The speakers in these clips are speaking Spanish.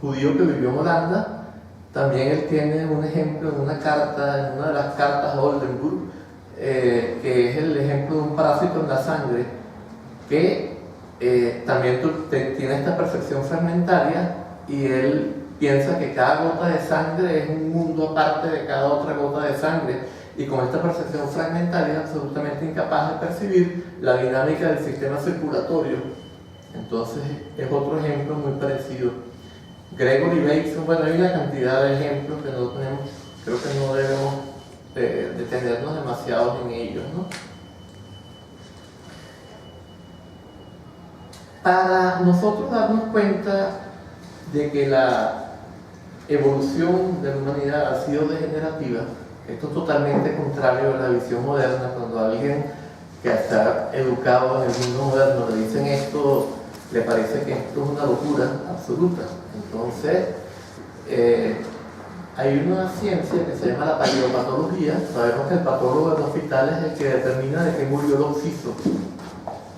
judío que vivió en Holanda. También él tiene un ejemplo en una carta, en una de las cartas a Oldenburg, que es el ejemplo de un parásito en la sangre, que también tiene esta percepción fragmentaria, y él piensa que cada gota de sangre es un mundo aparte de cada otra gota de sangre, y con esta percepción fragmentaria es absolutamente incapaz de percibir la dinámica del sistema circulatorio. Entonces es otro ejemplo muy parecido. Gregory Bateson, bueno, hay una cantidad de ejemplos que no tenemos, creo que no debemos detenernos demasiado en ellos, ¿no? Para nosotros darnos cuenta de que la evolución de la humanidad ha sido degenerativa, esto es totalmente contrario a la visión moderna. Cuando a alguien que está educado en el mundo moderno le dicen esto, le parece que esto es una locura absoluta. Entonces, hay una ciencia que se llama la paleopatología. Sabemos que el patólogo del hospital es el que determina de qué murió el occiso.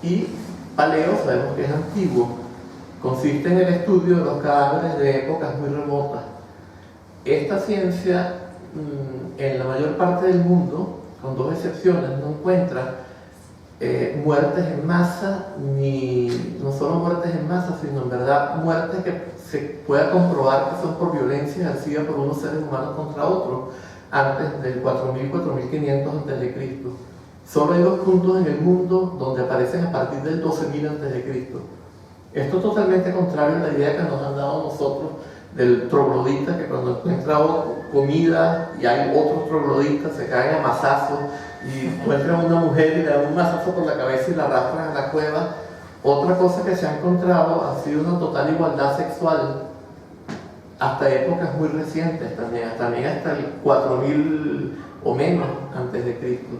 Y paleo, sabemos que es antiguo, consiste en el estudio de los cadáveres de épocas muy remotas. Esta ciencia, en la mayor parte del mundo, con dos excepciones, no encuentra muertes en masa, ni no solo muertes en masa, sino en verdad muertes que se pueda comprobar que son por violencia ejercida por unos seres humanos contra otros antes del 4000-4500 a.C. Solo hay dos puntos en el mundo donde aparecen a partir del 12.000 a.C. Esto es totalmente contrario a la idea que nos han dado nosotros del troglodita, que cuando encuentra comida y hay otros trogloditas se caen a mazazos y encuentran una mujer y le dan un mazazo por la cabeza y la arrastran a la cueva. Otra cosa que se ha encontrado ha sido una total igualdad sexual hasta épocas muy recientes, también hasta el 4000 o menos antes de Cristo.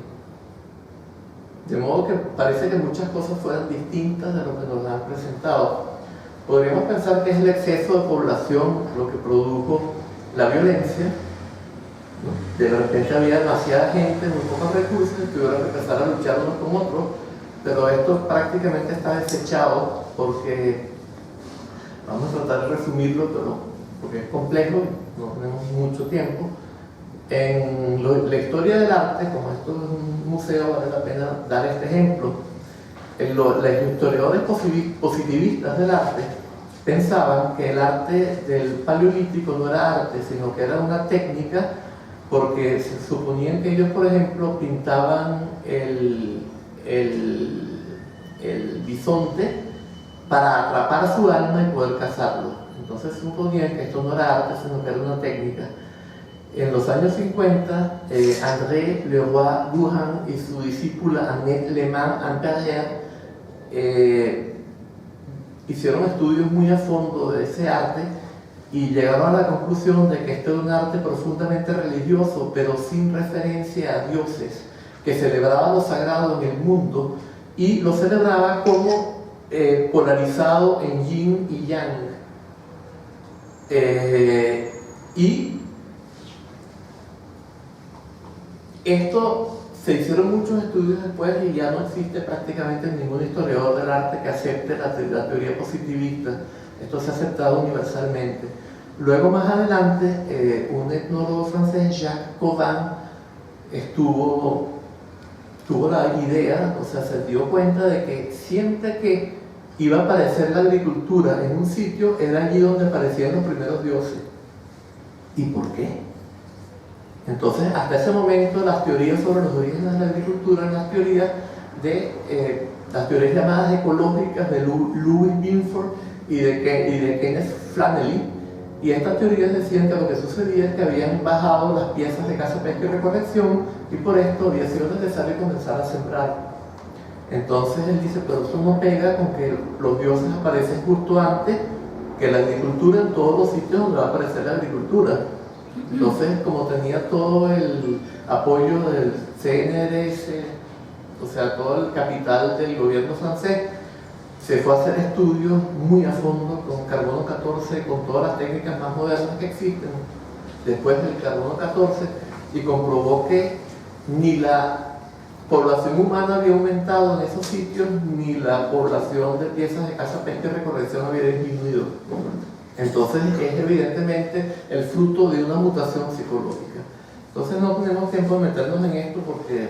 De modo que parece que muchas cosas fueran distintas de lo que nos han presentado. Podríamos pensar que es el exceso de población lo que produjo la violencia, ¿no? De repente había demasiada gente, muy pocos recursos, y tuvieron que empezar a luchar unos con otros, pero esto prácticamente está desechado porque, vamos a tratar de resumirlo, pero porque es complejo, no tenemos mucho tiempo. En la historia del arte, como esto es un museo, vale la pena dar este ejemplo. Los historiadores positivistas del arte pensaban que el arte del paleolítico no era arte, sino que era una técnica, porque se suponían que ellos, por ejemplo, pintaban el bisonte para atrapar su alma y poder cazarlo. Entonces suponían que esto no era arte, sino que era una técnica. En los años 50, André Leroi-Gourhan y su discípula Annette Lehmann-Ampérier hicieron estudios muy a fondo de ese arte y llegaron a la conclusión de que este era un arte profundamente religioso, pero sin referencia a dioses, que celebraba lo sagrado en el mundo y lo celebraba como polarizado en yin y yang. Y esto se hicieron muchos estudios después y ya no existe prácticamente ningún historiador del arte que acepte la teoría positivista. Esto se ha aceptado universalmente. Luego, más adelante, un etnólogo francés, Jacques Cauvin, tuvo la idea, o sea, se dio cuenta de que siempre que iba a aparecer la agricultura en un sitio, era allí donde aparecían los primeros dioses. ¿Y por qué? Entonces, hasta ese momento, las teorías sobre los orígenes de la agricultura eran las teorías llamadas ecológicas de Louis Binford y de Kenneth Flannelly. Y estas teorías decían que lo que sucedía es que habían bajado las piezas de caza, pesca y recolección, y por esto había sido necesario comenzar a sembrar. Entonces él dice, pero eso no pega con que los dioses aparecen justo antes que la agricultura, en todos los sitios donde va a aparecer la agricultura. Entonces, como tenía todo el apoyo del CNRS, o sea, todo el capital del gobierno francés, se fue a hacer estudios muy a fondo con carbono 14, con todas las técnicas más modernas que existen después del carbono 14, y comprobó que ni la población humana había aumentado en esos sitios, ni la población de piezas de caza, pesca y recolección había disminuido. Entonces es evidentemente el fruto de una mutación psicológica. Entonces no tenemos tiempo de meternos en esto porque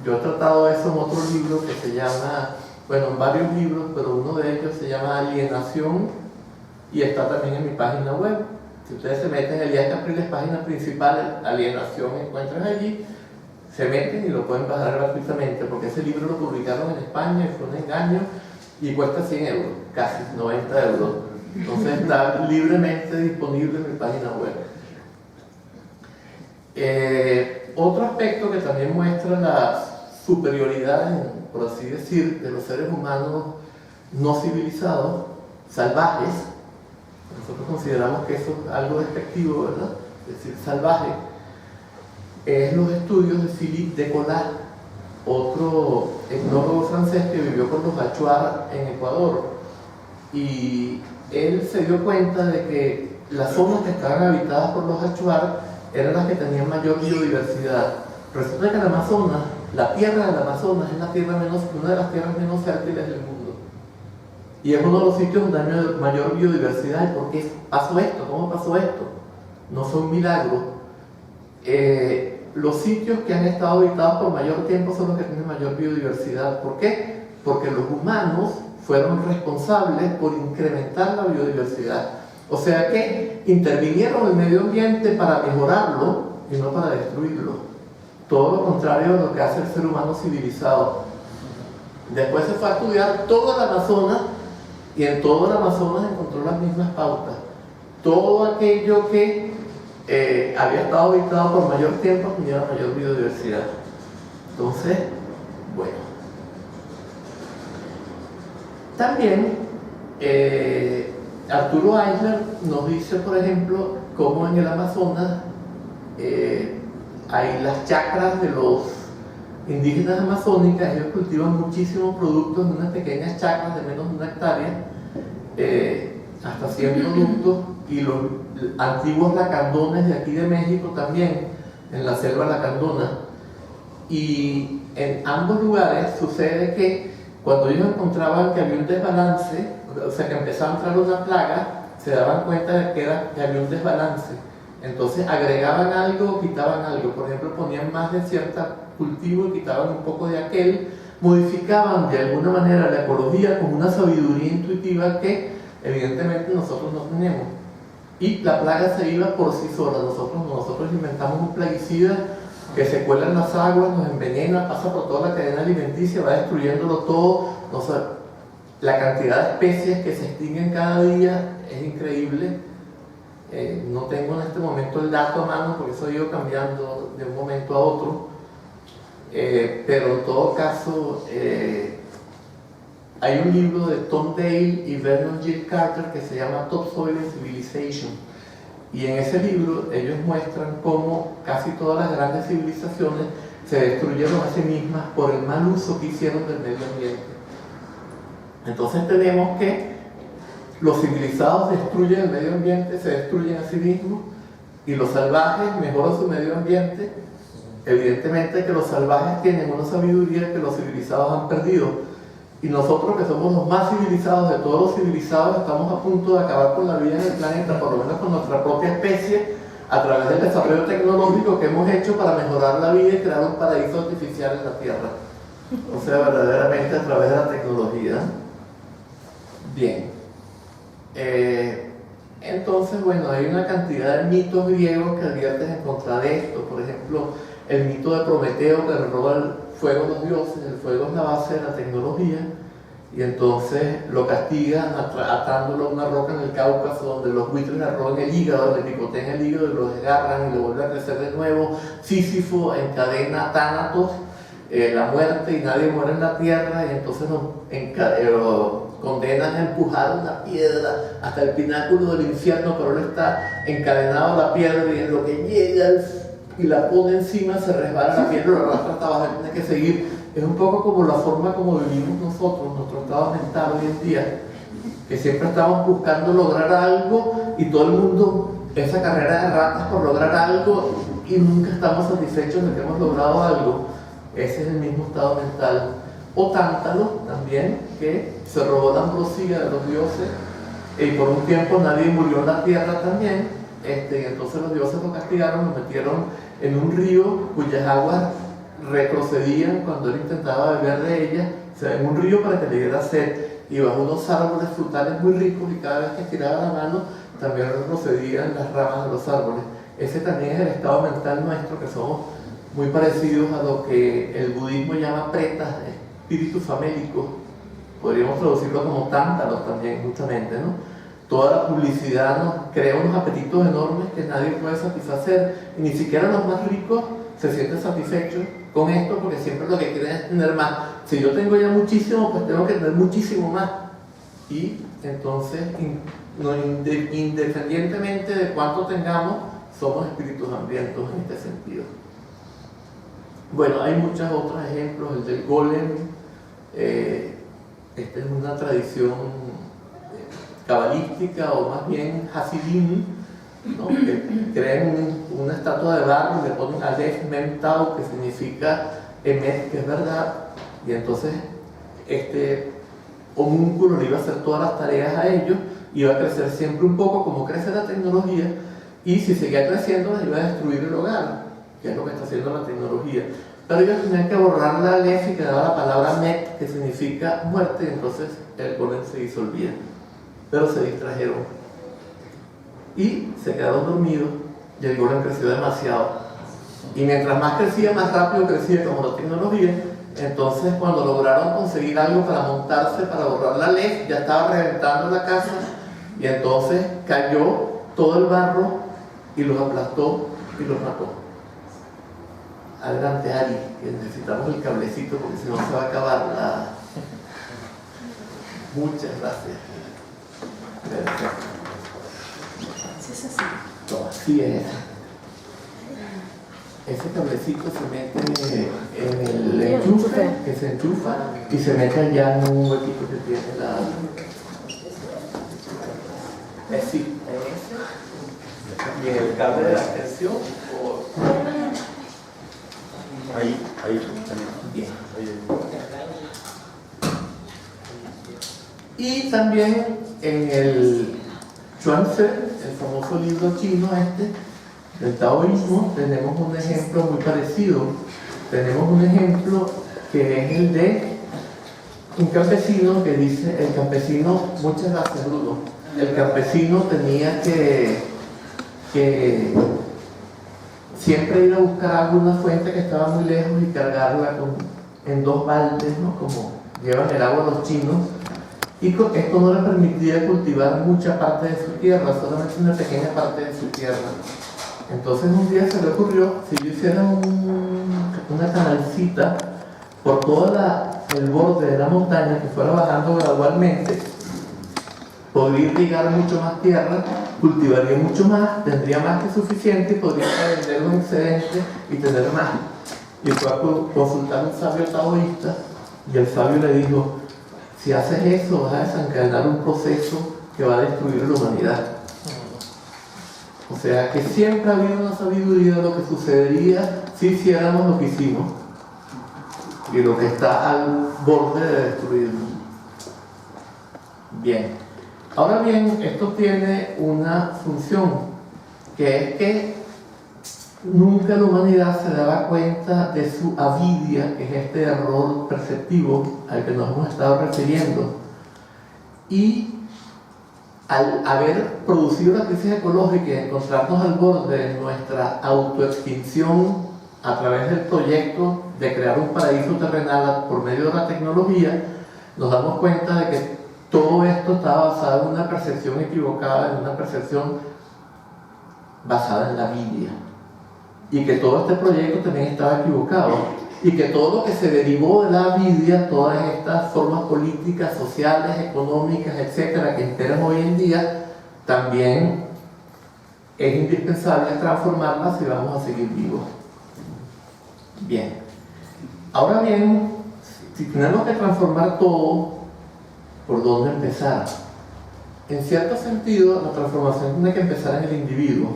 yo he tratado eso en otro libro que se llama, bueno, en varios libros, pero uno de ellos se llama Alienación y está también en mi página web. Si ustedes se meten en Elías Capriles, página principal, Alienación, encuentran allí, se meten y lo pueden bajar gratuitamente porque ese libro lo publicaron en España y fue un engaño y cuesta 100 euros, casi 90 euros. Entonces está libremente disponible en mi página web. Otro aspecto que también muestra la superioridad, por así decir, de los seres humanos no civilizados, salvajes. Nosotros consideramos que eso es algo despectivo, ¿verdad? Es decir, salvaje. Es los estudios de Philippe de Collat, otro etnólogo francés que vivió con los Achuar en Ecuador. Y él se dio cuenta de que las zonas que estaban habitadas por los Achuar eran las que tenían mayor biodiversidad. Resulta que el Amazonas, la tierra del Amazonas, es una de las tierras menos fértiles del mundo. Y es uno de los sitios donde hay mayor biodiversidad. ¿Y por qué pasó esto? ¿Cómo pasó esto? No fue un milagro. Los sitios que han estado habitados por mayor tiempo son los que tienen mayor biodiversidad. ¿Por qué? Porque los humanos fueron responsables por incrementar la biodiversidad. O sea que intervinieron en el medio ambiente para mejorarlo y no para destruirlo. Todo lo contrario de lo que hace el ser humano civilizado. Después se fue a estudiar todo el Amazonas y en todo el Amazonas encontró las mismas pautas. Todo aquello que había estado habitado por mayor tiempo tenía mayor biodiversidad. Entonces, bueno. También Arturo Eisler nos dice, por ejemplo, cómo en el Amazonas hay las chacras de los indígenas amazónicas. Ellos cultivan muchísimos productos en unas pequeñas chacras de menos de una hectárea, hasta 100 productos, y los antiguos lacandones de aquí de México también, en la selva lacandona. Y en ambos lugares sucede que cuando ellos encontraban que había un desbalance, o sea, que empezaba a entrar una plaga, se daban cuenta de que había un desbalance. Entonces agregaban algo, quitaban algo. Por ejemplo, ponían más de cierto cultivo y quitaban un poco de aquel. Modificaban de alguna manera la ecología con una sabiduría intuitiva que evidentemente nosotros no tenemos. Y la plaga se iba por sí sola. Nosotros inventamos un plaguicida que se cuela en las aguas, nos envenena, pasa por toda la cadena alimenticia, va destruyéndolo todo. O sea, la cantidad de especies que se extinguen cada día es increíble. No tengo en este momento el dato a mano porque eso ha ido cambiando de un momento a otro. Pero en todo caso, hay un libro de Tom Dale y Vernon G. Carter que se llama Topsoil and Civilization, y en ese libro ellos muestran cómo casi todas las grandes civilizaciones se destruyeron a sí mismas por el mal uso que hicieron del medio ambiente. Entonces tenemos que los civilizados destruyen el medio ambiente, se destruyen a sí mismos, y los salvajes mejoran su medio ambiente. Evidentemente que los salvajes tienen una sabiduría que los civilizados han perdido. Y nosotros, que somos los más civilizados de todos los civilizados, estamos a punto de acabar con la vida en el planeta, por lo menos con nuestra propia especie, a través del desarrollo tecnológico que hemos hecho para mejorar la vida y crear un paraíso artificial en la Tierra. O sea, verdaderamente a través de la tecnología. Bien. Entonces, bueno, hay una cantidad de mitos griegos que advierten en contra de esto. Por ejemplo, el mito de Prometeo, que le roba el fuego a los dioses. El fuego es la base de la tecnología, y entonces lo castigan atándolo a una roca en el Cáucaso, donde los buitres le roban el hígado, le picotean el hígado y lo desgarran y lo vuelven a crecer de nuevo. Sísifo encadena a Tánatos, la muerte, y nadie muere en la tierra, y entonces lo condenan a empujar una piedra hasta el pináculo del infierno, pero él está encadenado a la piedra, y en lo que llega y la pone encima, se resbala la piedra, lo arrastra hasta abajo, tiene que seguir. Es un poco como la forma como vivimos nosotros, nuestro estado mental hoy en día, que siempre estamos buscando lograr algo, y todo el mundo, esa carrera de ratas por lograr algo, y nunca estamos satisfechos de que hemos logrado algo. Ese es el mismo estado mental. O Tántalo también, que se robó la ambrosía de los dioses y por un tiempo nadie murió en la tierra también, entonces los dioses lo castigaron, lo metieron en un río cuyas aguas retrocedían cuando él intentaba beber de ellas, o sea, en un río para que le diera sed, y bajo unos árboles frutales muy ricos, y cada vez que estiraba la mano también retrocedían las ramas de los árboles. Ese también es el estado mental nuestro, que somos muy parecidos a lo que el budismo llama pretas, espíritus famélicos. Podríamos traducirlo como tántalos también, justamente, ¿no? Toda la publicidad nos crea unos apetitos enormes que nadie puede satisfacer, y ni siquiera los más ricos se sienten satisfechos con esto, porque siempre lo que quieren es tener más. Si yo tengo ya muchísimo, pues tengo que tener muchísimo más. Y entonces, independientemente de cuánto tengamos, somos espíritus hambrientos en este sentido. Bueno, hay muchos otros ejemplos, el del golem. Esta es una tradición cabalística, o más bien hasidín, ¿no? Que crean una estatua de barro y le ponen Aleph Mem Tau, que significa Emet, que es verdad, y entonces este homúnculo le iba a hacer todas las tareas a ellos, iba a crecer siempre un poco como crece la tecnología, y si seguía creciendo les iba a destruir el hogar, que es lo que está haciendo la tecnología. Pero ellos tenían que borrar la Aleph y quedaba la palabra Met, que significa muerte, y entonces el golem se disolvía. Pero se distrajeron y se quedaron dormidos, y el golem creció demasiado, y mientras más crecía, más rápido crecía como la tecnología. Entonces cuando lograron conseguir algo para montarse, para borrar la ley, ya estaba reventando la casa, y entonces cayó todo el barro y los aplastó y los mató. Adelante, Ari, que necesitamos el cablecito porque si no se va a acabar la... Muchas gracias. ¿Sí es así? No, así es. Ese cablecito se mete en el enchufe, que se enchufa, y se mete allá en un huequito que tiene la... Sí, y en el cable de la extensión, ahí bien. Y también en el Chuang-Tzu, el famoso libro chino del taoísmo, tenemos un ejemplo muy parecido. Tenemos un ejemplo que es el de un campesino que dice, el campesino, muchas gracias Bruno, el campesino tenía que siempre ir a buscar alguna fuente que estaba muy lejos y cargarla en 2 baldes, ¿no? Como llevan el agua los chinos, y esto no le permitía cultivar mucha parte de su tierra, solamente una pequeña parte de su tierra. Entonces un día se le ocurrió, si yo hiciera una canalcita por todo el borde de la montaña que fuera bajando gradualmente, podría irrigar mucho más tierra, cultivaría mucho más, tendría más que suficiente y podría vender un excedente y tener más. Y fue a consultar a un sabio taoísta, y el sabio le dijo: si haces eso vas a desencadenar un proceso que va a destruir la humanidad. O sea que siempre ha habido una sabiduría de lo que sucedería si hiciéramos lo que hicimos, y lo que está al borde de destruirnos. Bien, ahora bien, esto tiene una función, que es que nunca la humanidad se daba cuenta de su avidia, que es este error perceptivo al que nos hemos estado refiriendo. Y al haber producido la crisis ecológica y encontrarnos al borde de nuestra autoextinción a través del proyecto de crear un paraíso terrenal por medio de la tecnología, nos damos cuenta de que todo esto está basado en una percepción equivocada, en una percepción basada en la avidia, y que todo este proyecto también estaba equivocado, y que todo lo que se derivó de la avidia, todas estas formas políticas, sociales, económicas, etcétera, que imperan hoy en día, también es indispensable transformarlas si vamos a seguir vivos. Bien, ahora bien, si tenemos que transformar todo, ¿por dónde empezar? En cierto sentido, la transformación tiene que empezar en el individuo.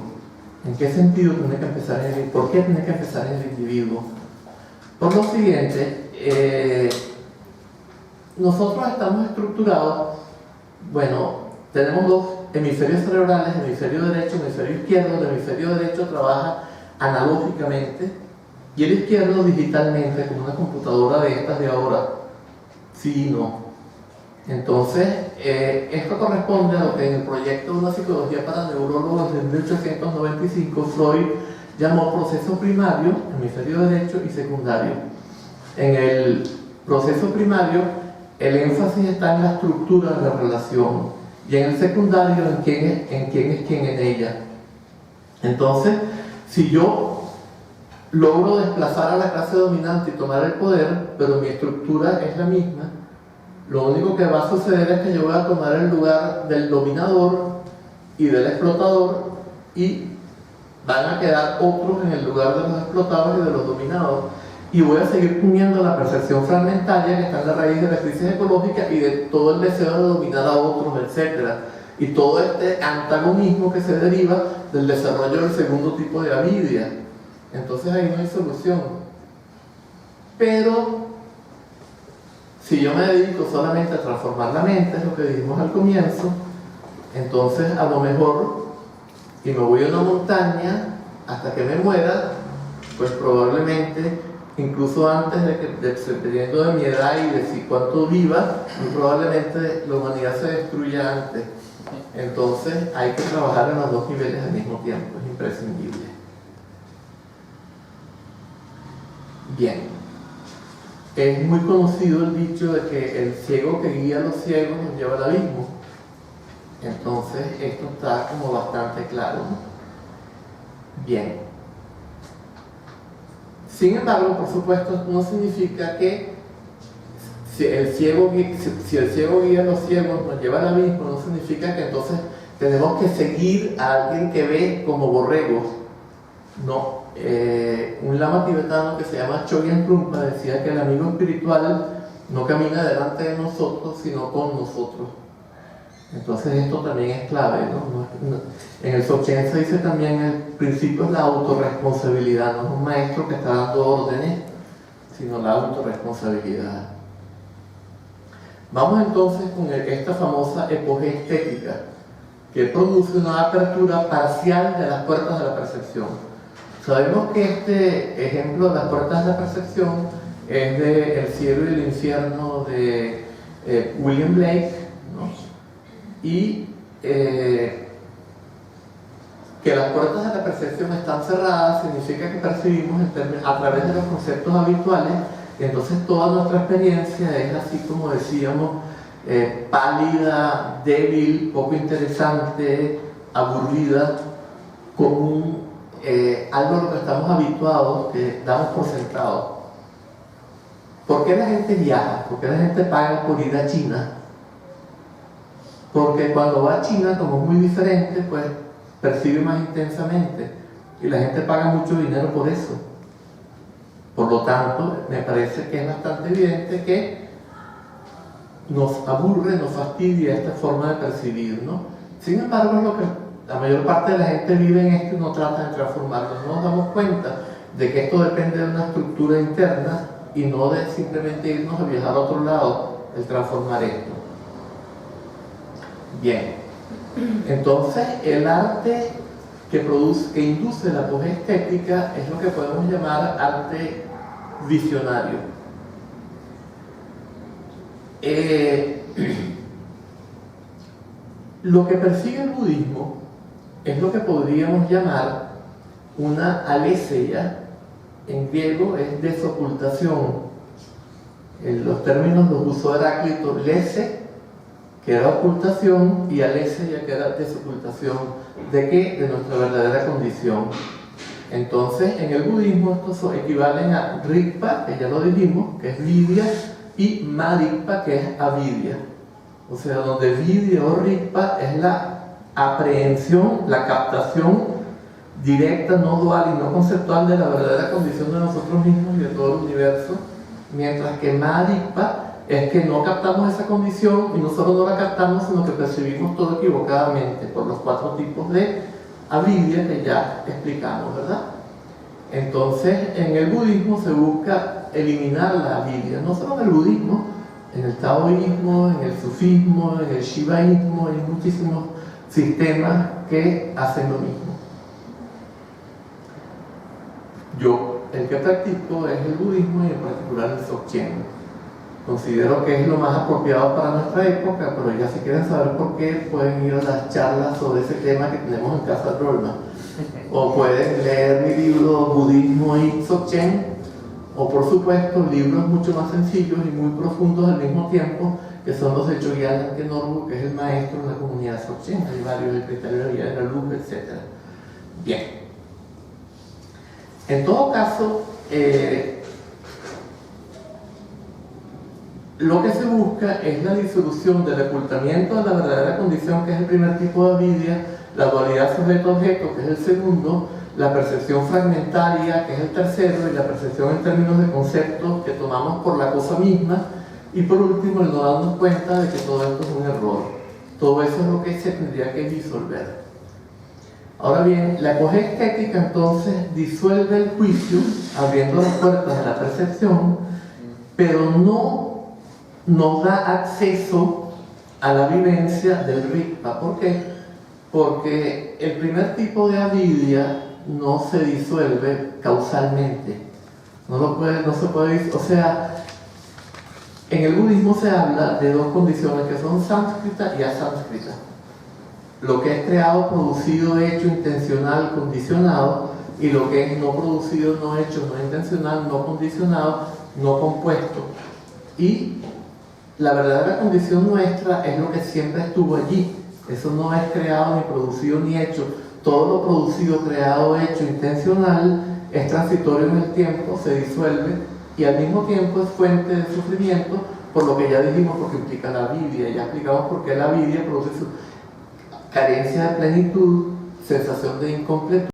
¿En qué sentido tiene que empezar en el individuo? ¿Por qué tiene que empezar en el individuo? Por lo siguiente, nosotros estamos estructurados, bueno, tenemos dos hemisferios cerebrales, hemisferio derecho, hemisferio izquierdo. El hemisferio derecho trabaja analógicamente y el izquierdo digitalmente, como una computadora de estas de ahora, sí y no. Entonces, esto corresponde a lo que en el proyecto de una psicología para neurólogos de 1895 Freud llamó proceso primario, hemisferio derecho y secundario. En el proceso primario, el énfasis está en la estructura de la relación y en el secundario en quién es quién en ella. Entonces, si yo logro desplazar a la clase dominante y tomar el poder, pero mi estructura es la misma, lo único que va a suceder es que yo voy a tomar el lugar del dominador y del explotador y van a quedar otros en el lugar de los explotados y de los dominados. Y voy a seguir poniendo la percepción fragmentaria que está en la raíz de la crisis ecológica y de todo el deseo de dominar a otros, etc. Y todo este antagonismo que se deriva del desarrollo del segundo tipo de avidia. Entonces ahí no hay solución. Pero si yo me dedico solamente a transformar la mente, es lo que dijimos al comienzo, entonces a lo mejor, y me voy a una montaña hasta que me muera, pues probablemente, incluso antes dependiendo de mi edad y de si cuánto viva, probablemente la humanidad se destruya antes. Entonces hay que trabajar en los dos niveles al mismo tiempo, es imprescindible. Bien. Es muy conocido el dicho de que el ciego que guía a los ciegos nos lleva al abismo. Entonces esto está como bastante claro, ¿no? Bien. Sin embargo, por supuesto, no significa que si el ciego guía a los ciegos nos lleva al abismo, no significa que entonces tenemos que seguir a alguien que ve como borregos. No. Un lama tibetano que se llama Chogyam Trungpa decía que el amigo espiritual no camina delante de nosotros, sino con nosotros. Entonces esto también es clave, ¿no? En el Dzogchen se dice también el principio es la autorresponsabilidad, no es un maestro que está dando órdenes, sino la autorresponsabilidad. Vamos entonces con esta famosa epogea estética, que produce una apertura parcial de las puertas de la percepción. Sabemos que este ejemplo de las puertas de la percepción es de El cielo y el infierno de William Blake, ¿no? Y que las puertas de la percepción están cerradas significa que percibimos a través de los conceptos habituales, y entonces toda nuestra experiencia es así como decíamos, pálida, débil, poco interesante, aburrida, común, algo a lo que estamos habituados, que damos por sentado. ¿Por qué la gente viaja? ¿Por qué la gente paga por ir a China? Porque cuando va a China, como es muy diferente, pues percibe más intensamente y la gente paga mucho dinero por eso. Por lo tanto, me parece que es bastante evidente que nos aburre, nos fastidia esta forma de percibir, ¿no? Sin embargo, es lo que la mayor parte de la gente vive en esto y no trata de transformarlo. No nos damos cuenta de que esto depende de una estructura interna y no de simplemente irnos a viajar a otro lado, el transformar esto. Bien, entonces el arte que induce la apogea estética es lo que podemos llamar arte visionario. Lo que persigue el budismo es lo que podríamos llamar una aletheia, en griego es desocultación. Los términos los usó Heráclito, lese, que era ocultación, y aletheia, que era desocultación. ¿De qué? De nuestra verdadera condición. Entonces, en el budismo estos equivalen a Rigpa, que ya lo dijimos, que es vidya, y Marikpa, que es avidya. O sea, donde vidya o Rigpa es la aprehensión, la captación directa, no dual y no conceptual de la verdadera condición de nosotros mismos y de todo el universo, mientras que Marikpa es que no captamos esa condición y no solo no la captamos, sino que percibimos todo equivocadamente por los 4 tipos de avidya que ya explicamos, ¿verdad? Entonces, en el budismo se busca eliminar la avidya, no solo en el budismo, en el taoísmo, en el sufismo, en el shivaísmo, hay muchísimos sistemas que hacen lo mismo. Yo, el que practico es el budismo y en particular el Dzogchen. Considero que es lo más apropiado para nuestra época, pero ya si quieren saber por qué, pueden ir a las charlas sobre ese tema que tenemos en Casa Rolma. O pueden leer mi libro Budismo y Dzogchen, o por supuesto libros mucho más sencillos y muy profundos al mismo tiempo, que son los de Chogyal Norbu, que es el maestro en la comunidad Dzogchen. Hay varios, el Cristalero de la Luz, etc. Bien. En todo caso, lo que se busca es la disolución del ocultamiento de la verdadera condición, que es el primer tipo de avidia, la dualidad sujeto-objeto, que es el segundo, la percepción fragmentaria, que es el tercero, y la percepción en términos de conceptos que tomamos por la cosa misma, y por último, el no darnos cuenta de que todo esto es un error. Todo eso es lo que se tendría que disolver. Ahora bien, la estética entonces disuelve el juicio, abriendo las puertas de la percepción, pero no nos da acceso a la vivencia del Rigpa. ¿Por qué? Porque el primer tipo de avidia no se disuelve causalmente. No se puede, o sea, en el budismo se habla de dos condiciones que son sánscrita y asánscrita. Lo que es creado, producido, hecho, intencional, condicionado, y lo que es no producido, no hecho, no intencional, no condicionado, no compuesto. Y la verdadera condición nuestra es lo que siempre estuvo allí. Eso no es creado, ni producido, ni hecho. Todo lo producido, creado, hecho, intencional, es transitorio en el tiempo, se disuelve, y al mismo tiempo es fuente de sufrimiento, por lo que ya dijimos, porque implica la avidia. Ya explicamos por qué la avidia produce carencia de plenitud, sensación de incompletud.